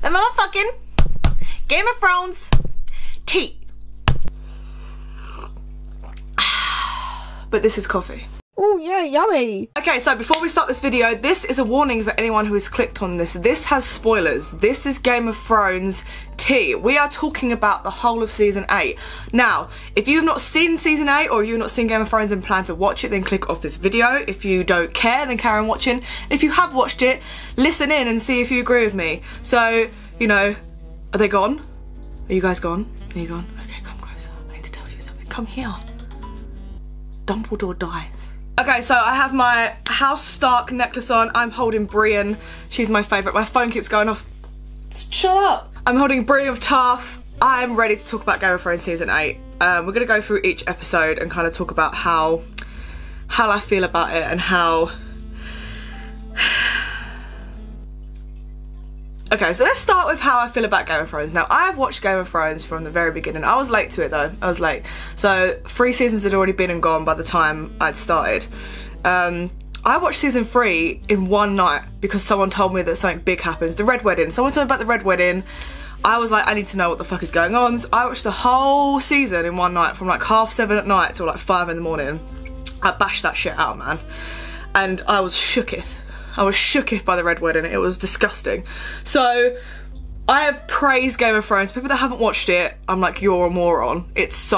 the motherfucking Game of Thrones tea. But this is coffee. Oh yeah, yummy. Okay, so before we start this video, this is a warning for anyone who has clicked on this. This has spoilers. This is Game of Thrones tea. We are talking about the whole of season 8. Now, if you've not seen season 8 or you've not seen Game of Thrones and plan to watch it, then click off this video. If you don't care, then carry on watching. If you have watched it, listen in and see if you agree with me. So, you know, are they gone? Are you guys gone? Are you gone? Okay, come closer. I need to tell you something. Come here. Dumbledore dies. Okay, so I have my House Stark necklace on. I'm holding Brienne. She's my favourite. My phone keeps going off. Shut up. I'm holding Brienne of Tarth. I'm ready to talk about Game of Thrones season 8. We're going to go through each episode and kind of talk about how I feel about it and how... Okay, so let's start with how I feel about Game of Thrones. Now, I have watched Game of Thrones from the very beginning. I was late to it though, I was late. So 3 seasons had already been and gone by the time I'd started. I watched season 3 in one night because someone told me that something big happens. The Red Wedding. Someone told me about the Red Wedding. I was like, I need to know what the fuck is going on. So I watched the whole season in one night from like 7:30 at night till like 5 in the morning. I bashed that shit out, man. And I was shooketh. I was shooketh by the Red Wedding. It was disgusting. So I have praised Game of Thrones. People that haven't watched it, I'm like, you're a moron. It's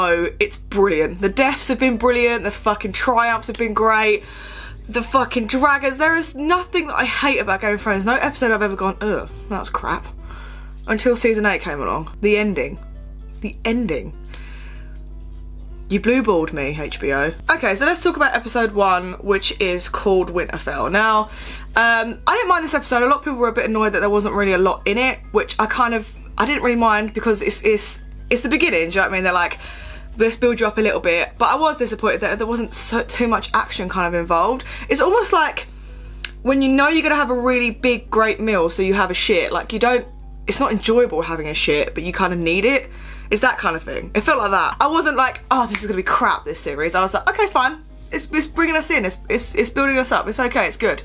brilliant. The deaths have been brilliant. The fucking triumphs have been great. The fucking dragons. There is nothing that I hate about Game of Thrones. No episode I've ever gone, ugh, that was crap. Until season 8 came along. The ending. The ending. You blue-balled me, HBO. Okay, so let's talk about episode 1, which is called Winterfell. Now, I didn't mind this episode. A lot of people were a bit annoyed that there wasn't really a lot in it, which I didn't really mind because it's the beginning, do you know what I mean? They're like, let's build you up a little bit. But I was disappointed that there wasn't too much action kind of involved. It's almost like when you know you're gonna have a really big, great meal, so you have a shit. Like, it's not enjoyable having a shit, but you kind of need it. It's that kind of thing. It felt like that. I wasn't like, oh, this is gonna be crap, this series. I was like, okay, fine. It's bringing us in. It's building us up. It's okay. It's good.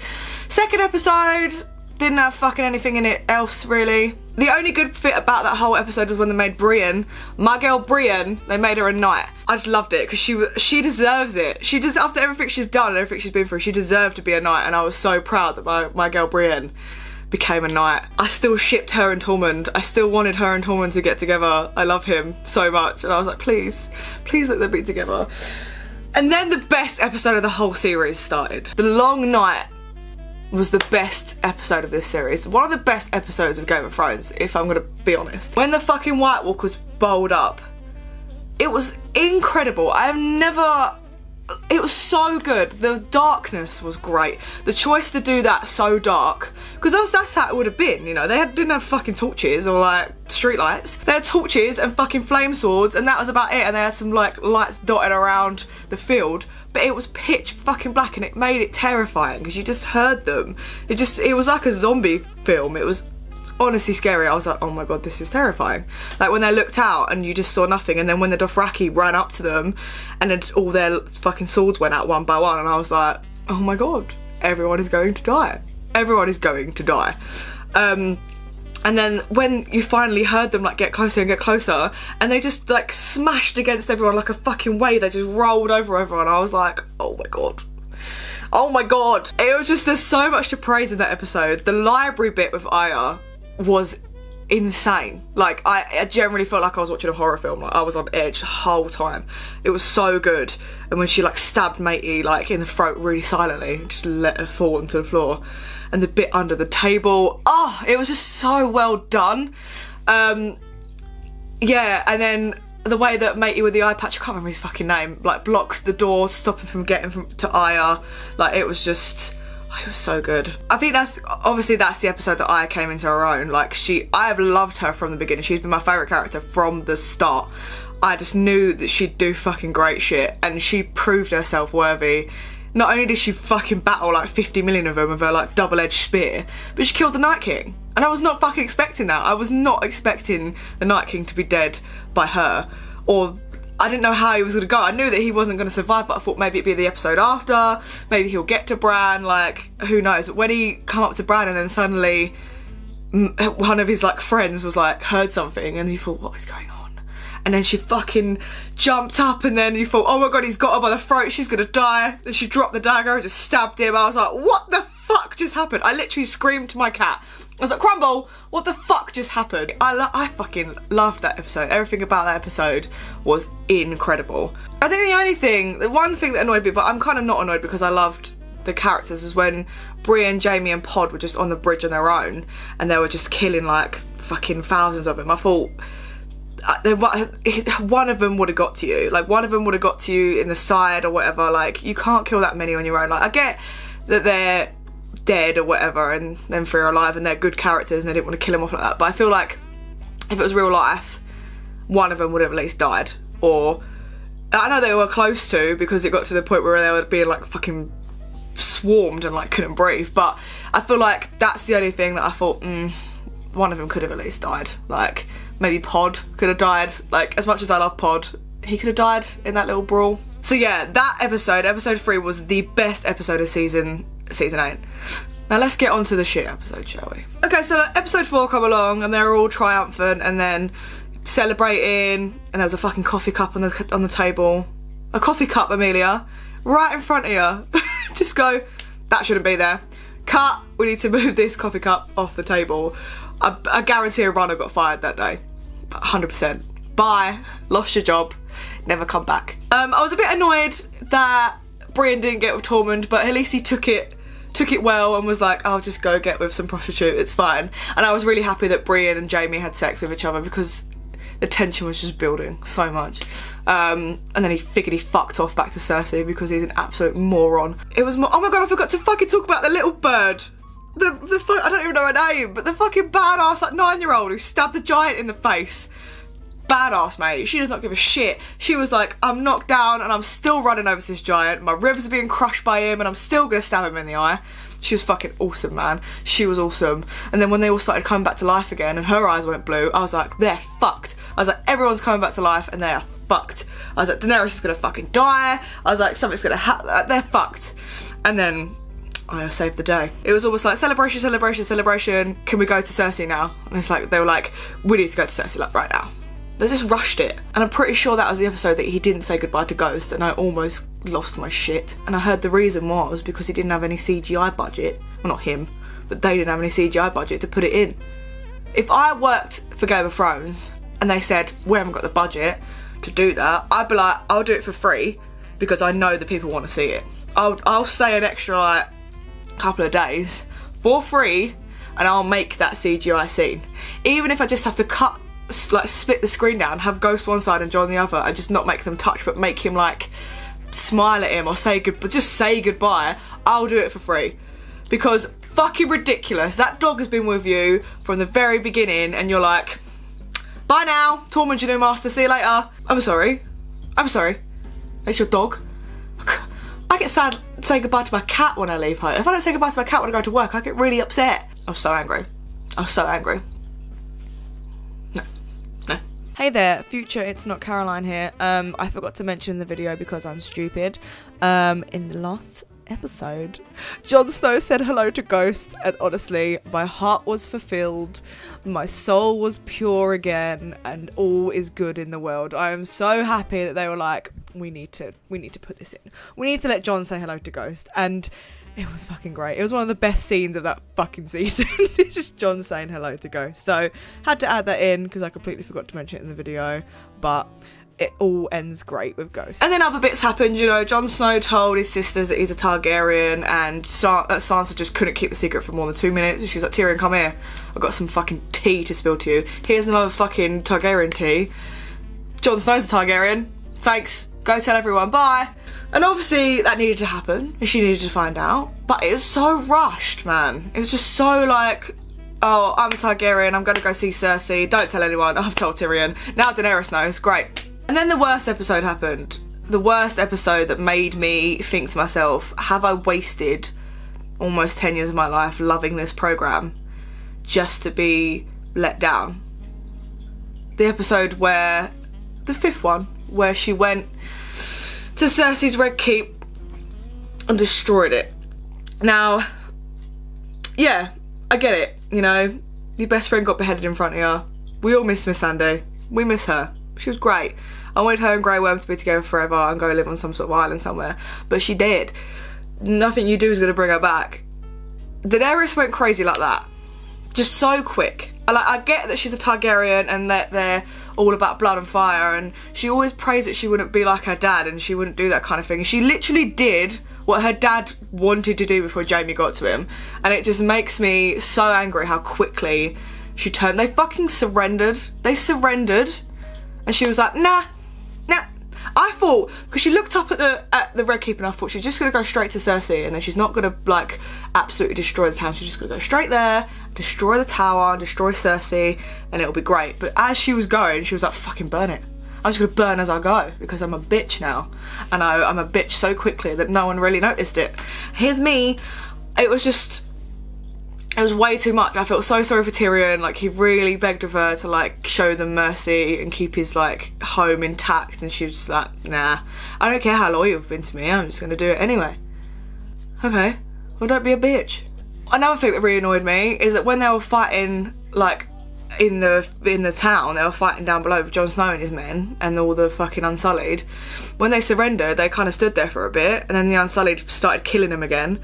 Second episode didn't have fucking anything in it else really. The only good bit about that whole episode was when they made Brienne, my girl Brienne. They made her a knight. I just loved it because she deserves it. After everything she's done and everything she's been through, she deserved to be a knight. And I was so proud that my girl Brienne became a knight. I still shipped her and Tormund. I still wanted her and Tormund to get together. I love him so much. And I was like, please let them be together. And then the best episode of the whole series started. The Long Night was the best episode of this series. One of the best episodes of Game of Thrones, if I'm gonna be honest. When the fucking White Walkers bowled up, it was incredible. It was so good. The darkness was great. The choice to do that so dark, because that's how it would have been, you know. They didn't have fucking torches or like street lights. They had torches and fucking flame swords, and that was about it. And they had some like lights dotted around the field, but it was pitch fucking black, and it made it terrifying because you just heard them. It was like a zombie film. It was honestly scary. I was like, oh my god, this is terrifying. Like when they looked out and you just saw nothing, and then when the Dothraki ran up to them and then all their fucking swords went out one by one, and I was like, oh my god, everyone is going to die. Everyone is going to die. And then when you finally heard them like get closer and get closer, and they just like smashed against everyone like a fucking wave, they just rolled over everyone. I was like, oh my god. Oh my god. It was just, there's so much to praise in that episode. The library bit with Arya was insane. Like I generally felt like I was watching a horror film. Like I was on edge the whole time. It was so good. And when she like stabbed Matey like in the throat really silently, just let her fall onto the floor, and the bit under the table, oh, it was just so well done. Yeah, and then the way that Matey with the eye patch, I can't remember his fucking name, like blocks the door, stopping from getting to Arya. Like it was just, it was so good. I think that's the episode that Aya came into her own. Like I have loved her from the beginning. She's been my favourite character from the start. I just knew that she'd do fucking great shit, and she proved herself worthy. Not only did she fucking battle like 50 million of them with her like double-edged spear, but she killed the Night King. And I was not fucking expecting that. I was not expecting the Night King to be dead by her, or I didn't know how he was going to go. I knew that he wasn't going to survive, but I thought maybe it'd be the episode after. Maybe he'll get to Bran, like, who knows. But when he come up to Bran and then suddenly one of his like friends was like heard something, and he thought, what is going on? And then she fucking jumped up, and then you thought, oh my god, he's got her by the throat, she's gonna die. Then she dropped the dagger and just stabbed him. I was like, what the fuck just happened? I literally screamed to my cat. I was like, Crumble, what the fuck just happened? I fucking loved that episode. Everything about that episode was incredible. I think the one thing that annoyed me, but I'm kind of not annoyed because I loved the characters, is when Brienne, Jamie and Pod were just on the bridge on their own and they were just killing like fucking thousands of them. I thought one of them would have got to you. Like, one of them would have got to you in the side or whatever. Like, you can't kill that many on your own. Like, I get that they're dead or whatever and them three are alive and they're good characters and they didn't want to kill them off like that, but I feel like if it was real life, one of them would have at least died. Or I know they were close to, because it got to the point where they were being like fucking swarmed and like couldn't breathe, but I feel like that's the only thing that I thought, one of them could have at least died. Like, maybe Pod could have died. Like, as much as I love Pod, he could have died in that little brawl. So yeah, that episode 3 was the best episode of season 8. Now let's get on to the shit episode, shall we? Okay, so episode 4 come along and they're all triumphant and then celebrating, and there was a fucking coffee cup on the table. A coffee cup, Amelia, right in front of you. Just go, that shouldn't be there. Cut, we need to move this coffee cup off the table. I guarantee a runner got fired that day. 100%. Bye, lost your job, never come back. I was a bit annoyed that Brienne didn't get with Tormund, but at least he took it well and was like, I'll just go get with some prostitute, it's fine. And I was really happy that Brienne and Jamie had sex with each other because the tension was just building so much. And then he figured he fucked off back to Cersei because he's an absolute moron. It was oh my god, I forgot to fucking talk about the little bird. I don't even know her name, but the fucking badass like 9-year-old who stabbed the giant in the face. Badass, mate. She does not give a shit. She was like, I'm knocked down and I'm still running over this giant. My ribs are being crushed by him and I'm still gonna stab him in the eye. She was fucking awesome, man. She was awesome. And then when they all started coming back to life again and her eyes went blue, I was like, they're fucked. I was like, everyone's coming back to life and they are fucked. I was like, Daenerys is gonna fucking die. I was like, something's gonna happen. They're fucked. And then I saved the day. It was almost like celebration, celebration, celebration. Can we go to Cersei now? And it's like, they were like, we need to go to Cersei like right now. They just rushed it. And I'm pretty sure that was the episode that he didn't say goodbye to Ghost, and I almost lost my shit. And I heard the reason was because he didn't have any CGI budget. Well, not him, but they didn't have any CGI budget to put it in. If I worked for Game of Thrones and they said, we haven't got the budget to do that, I'd be like, I'll do it for free because I know the people want to see it. I'll stay an extra like couple of days for free and I'll make that CGI scene. Even if I just have to cut, like split the screen down, have Ghost one side and Jon the other, and just not make them touch, but make him like smile at him or say but just say goodbye, I'll do it for free. Because fucking ridiculous, that dog has been with you from the very beginning and you're like, bye now, Tormund your new master, see you later. I'm sorry, that's your dog. I get sad saying goodbye to my cat when I leave home. If I don't say goodbye to my cat when I go to work, I get really upset. I was so angry. I was so angry. No. Hey there, future It's Not Caroline here. I forgot to mention in the video because I'm stupid. In the last episode, Jon Snow said hello to Ghost, and honestly, my heart was fulfilled, my soul was pure again, and all is good in the world. I am so happy that they were like, we need to put this in. We need to let Jon say hello to Ghost, and it was fucking great. It was one of the best scenes of that fucking season. It's just Jon saying hello to Ghost. So had to add that in because I completely forgot to mention it in the video, but it all ends great with Ghost. And then other bits happened, you know, Jon Snow told his sisters that he's a Targaryen, and Sansa just couldn't keep the secret for more than 2 minutes. She was like, Tyrion, come here. I've got some fucking tea to spill to you. Here's another fucking Targaryen tea. Jon Snow's a Targaryen. Thanks. Go tell everyone, bye. And obviously that needed to happen, and she needed to find out. But it was so rushed, man. It was just so like, oh, I'm a Targaryen, I'm gonna go see Cersei. Don't tell anyone, I've told Tyrion. Now Daenerys knows, great. And then the worst episode happened. The worst episode that made me think to myself, have I wasted almost 10 years of my life loving this programme just to be let down? The episode where, the 5th one, where she went to Cersei's Red Keep and destroyed it. Now, yeah, I get it, you know, Your best friend got beheaded in front of you. We all miss Miss Sandy. We miss her. She was great. I wanted her and Grey Worm to be together forever and go live on some sort of island somewhere. But she did. Nothing you do is going to bring her back. Daenerys went crazy like that. Just so quick. I get that she's a Targaryen and that they're all about blood and fire, and she always prays that she wouldn't be like her dad and she wouldn't do that kind of thing. She literally did what her dad wanted to do before Jaime got to him, and it just makes me so angry how quickly she turned. They fucking surrendered. They surrendered, and she was like, nah. I thought, because she looked up at the Red Keep and I thought she's just going to go straight to Cersei and then she's not going to like absolutely destroy the town. She's just going to go straight there, destroy the tower, destroy Cersei, and it'll be great. But as she was going, she was like, fucking burn it. I'm just going to burn as I go because I'm a bitch now. And I'm a bitch so quickly that no one really noticed it. Here's me. It was way too much. I felt so sorry for Tyrion. Like, he really begged of her to like show them mercy and keep his like home intact, and she was just like, nah, I don't care how loyal you've been to me, I'm just gonna do it anyway. Okay, well, don't be a bitch. Another thing that really annoyed me is that when they were fighting like in the town, they were fighting down below with Jon Snow and his men and all the fucking Unsullied. When they surrendered, they kind of stood there for a bit, and then the Unsullied started killing them again.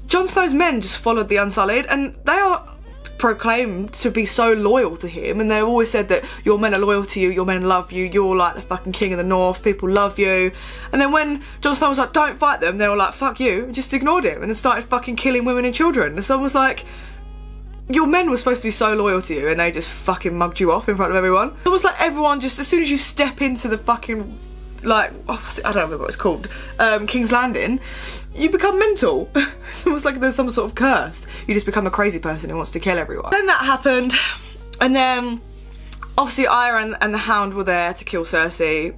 Jon Snow's men just followed the Unsullied, and they are proclaimed to be so loyal to him, and they always said that your men are loyal to you, your men love you, you're like the fucking king of the north, people love you. And then when Jon Snow was like, don't fight them, they were like, fuck you, and just ignored him and then started fucking killing women and children. And someone was like, your men were supposed to be so loyal to you and they just fucking mugged you off in front of everyone. It was like everyone just, as soon as you step into the fucking, like, I don't remember what it's called, King's Landing, you become mental. It's almost like there's some sort of curse. You just become a crazy person who wants to kill everyone. Then that happened, and then obviously Arya and the Hound were there to kill Cersei.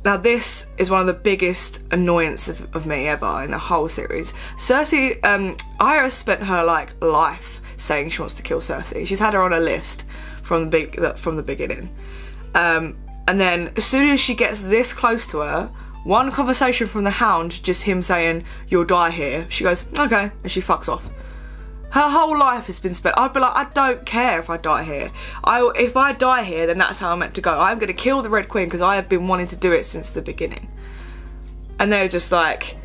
Now this is one of the biggest annoyance of me ever in the whole series. Cersei, Arya spent her like life saying she wants to kill Cersei. She's had her on a list from the beginning. And then as soon as she gets this close to her, one conversation from the Hound, just him saying, you'll die here, she goes, okay, and she fucks off. Her whole life has been spent. I'd be like, I don't care if I die here. If I die here, then that's how I'm meant to go. I'm going to kill the Red Queen because I have been wanting to do it since the beginning. And they're just like,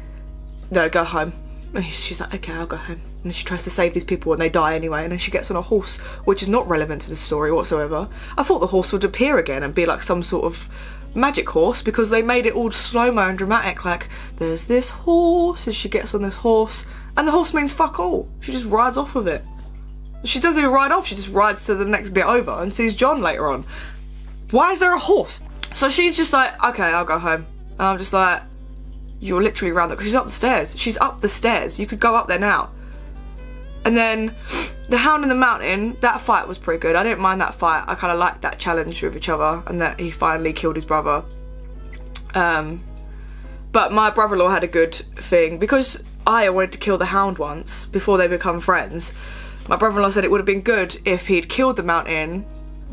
no, go home. And she's like, okay, I'll go home. And she tries to save these people and they die anyway, and then she gets on a horse, which is not relevant to the story whatsoever. I thought the horse would appear again and be like some sort of magic horse, because they made it all slow-mo and dramatic, like there's this horse and she gets on this horse and the horse means fuck all. She just rides off of it. She doesn't even ride off, she just rides to the next bit over and sees Jon later on. Why is there a horse? So she's just like, okay, I'll go home. And I'm just like, you're literally around there, because she's up the stairs. She's up the stairs. You could go up there now. And then the Hound in the Mountain, that fight was pretty good. I didn't mind that fight. I kind of liked that challenge with each other and that he finally killed his brother. But my brother-in-law had a good thing, because I wanted to kill the Hound once before they become friends. My brother-in-law said it would have been good if he'd killed the Mountain,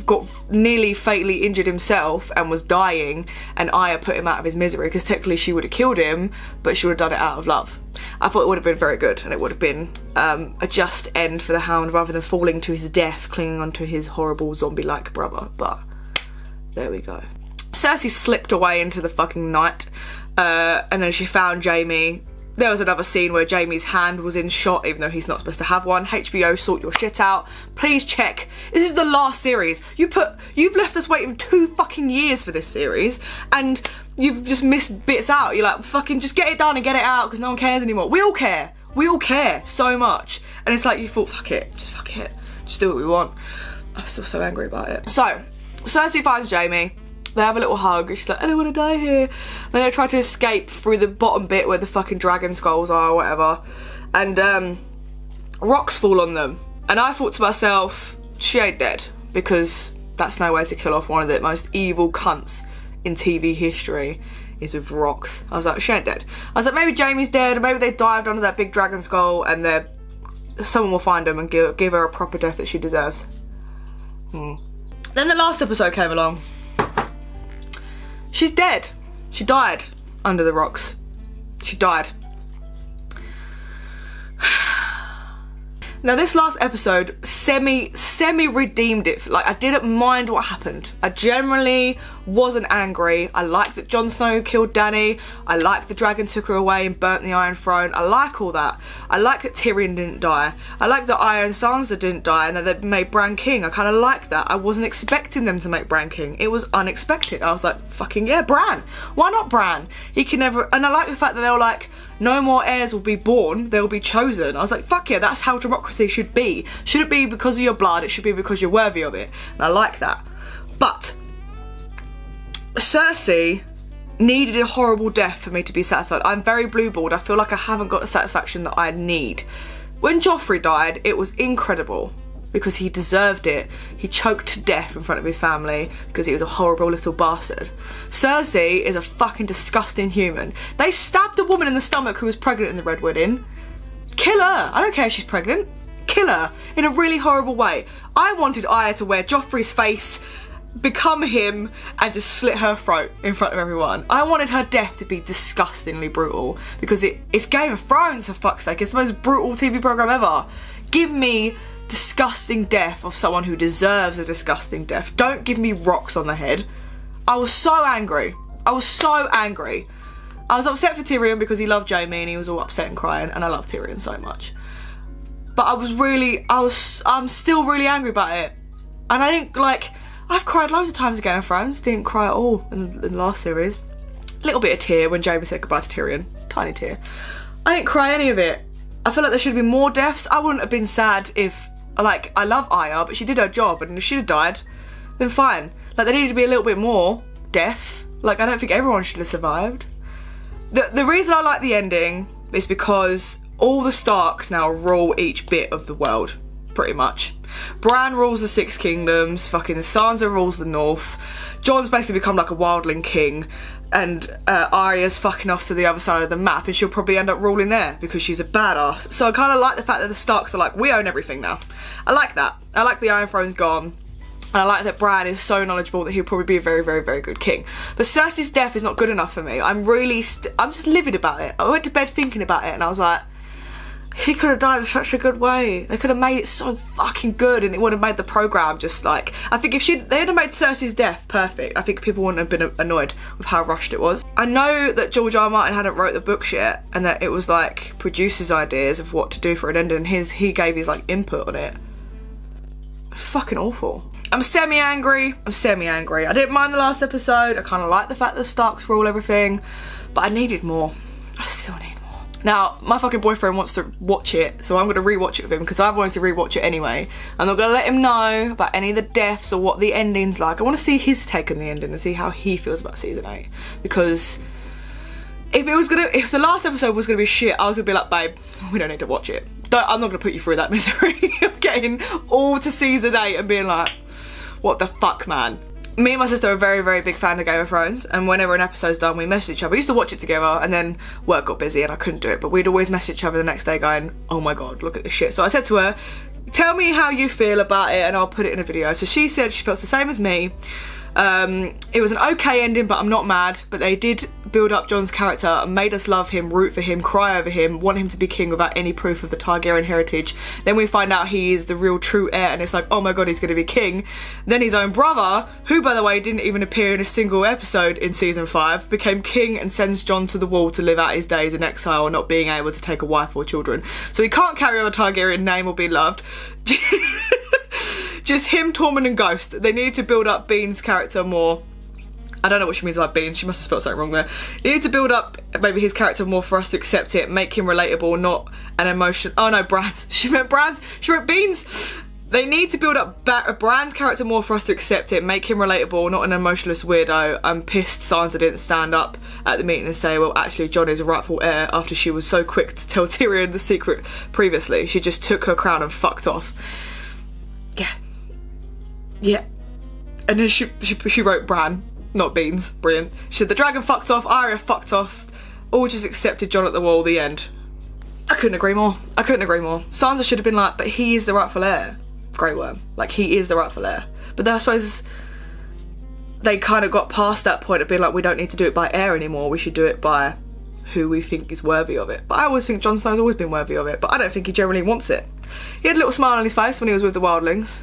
got nearly fatally injured himself and was dying, and Arya put him out of his misery, because technically she would have killed him, but she would have done it out of love. I thought it would have been very good, and it would have been a just end for the Hound rather than falling to his death, clinging onto his horrible zombie-like brother. But there we go. Cersei slipped away into the fucking night, and then she found Jaime. There was another scene where Jaime's hand was in shot, even though he's not supposed to have one. HBO, sort your shit out. Please check. This is the last series. You've left us waiting 2 fucking years for this series, and you've just missed bits out. You're like, fucking just get it done and get it out, because no one cares anymore. We all care. We all care so much. And it's like, you thought, fuck it. Just fuck it. Just do what we want. I'm still so angry about it. So, Cersei finds Jaime. They have a little hug. She's like, I don't want to die here. Then they try to escape through the bottom bit where the fucking dragon skulls are or whatever. And rocks fall on them. And I thought to myself, she ain't dead, because that's no way to kill off one of the most evil cunts in TV history, is with rocks. I was like, she ain't dead. I was like, maybe Jaime's dead, or maybe they dived under that big dragon skull and someone will find them and give her a proper death that she deserves. Then the last episode came along. She's dead. She died under the rocks. She died. Now this last episode semi redeemed it. Like, I didn't mind what happened. I generally wasn't angry. I liked that Jon Snow killed Dany. I liked the dragon took her away and burnt the Iron Throne. I like all that. I like that Tyrion didn't die. I like that Arya and Sansa didn't die and that they made Bran king. I kind of like that. I wasn't expecting them to make Bran king. It was unexpected. I was like, fucking yeah, Bran. Why not Bran? He can never... And I like the fact that they were like, no more heirs will be born, they will be chosen. I was like, fuck yeah, that's how democracy should be. Should it be because of your blood? It should be because you're worthy of it. And I like that. But Cersei needed a horrible death for me to be satisfied. I'm very blue-balled. I feel like I haven't got the satisfaction that I need. When Joffrey died, it was incredible because he deserved it. He choked to death in front of his family because he was a horrible little bastard. Cersei is a fucking disgusting human. They stabbed a woman in the stomach who was pregnant in the Red Wedding. Kill her. I don't care if she's pregnant. Kill her in a really horrible way. I wanted Arya to wear Joffrey's face, become him, and just slit her throat in front of everyone. I wanted her death to be disgustingly brutal because it's Game of Thrones, for fuck's sake. It's the most brutal TV program ever. Give me disgusting death of someone who deserves a disgusting death. Don't give me rocks on the head. I was so angry. I was so angry. I was upset for Tyrion because he loved Jaime and he was all upset and crying, and I love Tyrion so much. But I'm still really angry about it. And I didn't, like, I've cried loads of times in Game of Thrones, didn't cry at all in the last series. Little bit of tear when Jaime said goodbye to Tyrion, tiny tear. I didn't cry any of it. I feel like there should have been more deaths. I wouldn't have been sad if, like, I love Arya, but she did her job, and if she'd have died, then fine. Like, there needed to be a little bit more death. Like, I don't think everyone should have survived. The reason I like the ending is because all the Starks now rule each bit of the world, pretty much. Bran rules the Six Kingdoms, fucking Sansa rules the North, Jon's basically become like a wildling king, and Arya's fucking off to the other side of the map, and she'll probably end up ruling there because she's a badass. So I kind of like the fact that the Starks are like, we own everything now. I like that. I like the Iron Throne's gone. And I like that Bran is so knowledgeable that he'll probably be a very, very, very good king. But Cersei's death is not good enough for me. I'm just livid about it. I went to bed thinking about it and I was like, he could have died in such a good way. They could have made it so fucking good and it would have made the programme just like... I think if they had made Cersei's death perfect, I think people wouldn't have been annoyed with how rushed it was. I know that George R. R. Martin hadn't wrote the books yet and that it was like producers' ideas of what to do for an ending. He gave his like input on it. Fucking awful. I'm semi-angry. I didn't mind the last episode. I kind of like the fact that Starks rule everything, but I needed more. I still need more. Now, my fucking boyfriend wants to watch it, so I'm going to rewatch it with him because I've wanted to rewatch it anyway. I'm not going to let him know about any of the deaths or what the ending's like. I want to see his take on the ending and see how he feels about season 8, because if the last episode was gonna be shit, I was gonna be like, babe, we don't need to watch it. I'm not gonna put you through that misery of getting all to season 8 and being like, what the fuck, man. Me and my sister are a very, very big fan of Game of Thrones, and whenever an episode's done, we message each other. We used to watch it together, and then work got busy and I couldn't do it, but we'd always message each other the next day going, oh my god, look at this shit. So I said to her, tell me how you feel about it and I'll put it in a video. So she said she felt the same as me. It was an okay ending, but I'm not mad. But they did build up Jon's character and made us love him, root for him, cry over him, want him to be king without any proof of the Targaryen heritage. Then we find out he is the real true heir and it's like, oh my god, he's gonna be king. Then his own brother, who by the way didn't even appear in a single episode in season 5, became king and sends Jon to the wall to live out his days in exile, not being able to take a wife or children. So he can't carry on the Targaryen name or be loved. Just him, Tormund and Ghost. They needed to build up Bean's character more. I don't know what she means by Bean. She must have spelled something wrong there. You need to build up maybe his character more for us to accept it, make him relatable, not an emotion. Oh no, Bran's. She meant Bran's. She wrote Bean's. They need to build up Bran's character more for us to accept it, make him relatable, not an emotionless weirdo. I'm pissed Sansa didn't stand up at the meeting and say, well, actually, Jon is a rightful heir, after she was so quick to tell Tyrion the secret previously. She just took her crown and fucked off. Yeah. And then she wrote Bran, not Beans. Brilliant. She said the dragon fucked off, Arya fucked off, all just accepted Jon at the wall, the end. I couldn't agree more. I couldn't agree more. Sansa should have been like, but he is the rightful heir. Grey Worm. Like, he is the rightful heir. But then I suppose they kind of got past that point of being like, we don't need to do it by heir anymore, we should do it by who we think is worthy of it. But I always think Jon Snow's always been worthy of it, but I don't think he generally wants it. He had a little smile on his face when he was with the wildlings.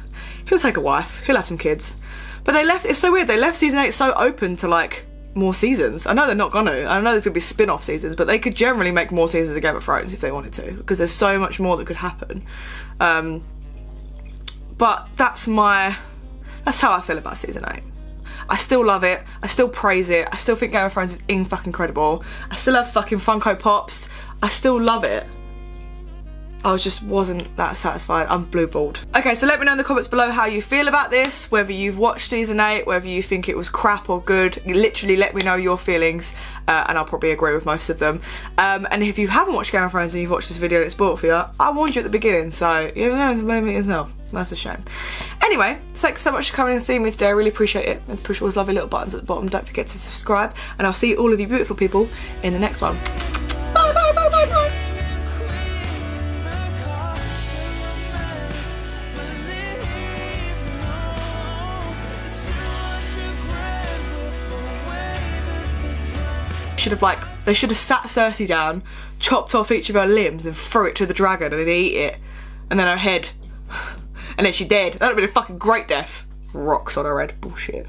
He'll take a wife, he'll have some kids. But they left, it's so weird, they left season 8 so open to like more seasons. I know they're not gonna, I know there's gonna be spin-off seasons, but they could generally make more seasons of Game of Thrones if they wanted to, because there's so much more that could happen. But that's how I feel about season 8. I still love it, I still praise it, I still think Game of Thrones is fucking incredible. I still have fucking Funko Pops, I still love it. I just wasn't that satisfied. I'm blue balled. Okay, so let me know in the comments below how you feel about this, whether you've watched season 8, whether you think it was crap or good. You literally let me know your feelings, and I'll probably agree with most of them. And if you haven't watched Game of Thrones and you've watched this video and it's spoiled for you, I warned you at the beginning, so you don't have to blame me yourself. That's a shame. Anyway, thanks so much for coming and seeing me today. I really appreciate it. Let's push all those lovely little buttons at the bottom. Don't forget to subscribe, and I'll see all of you beautiful people in the next one. Bye, bye, bye, bye, bye. They should have sat Cersei down, chopped off each of her limbs and threw it to the dragon and he'd eat it. And then her head. And then she dead. That would have been a fucking great death. Rocks on her head. Bullshit.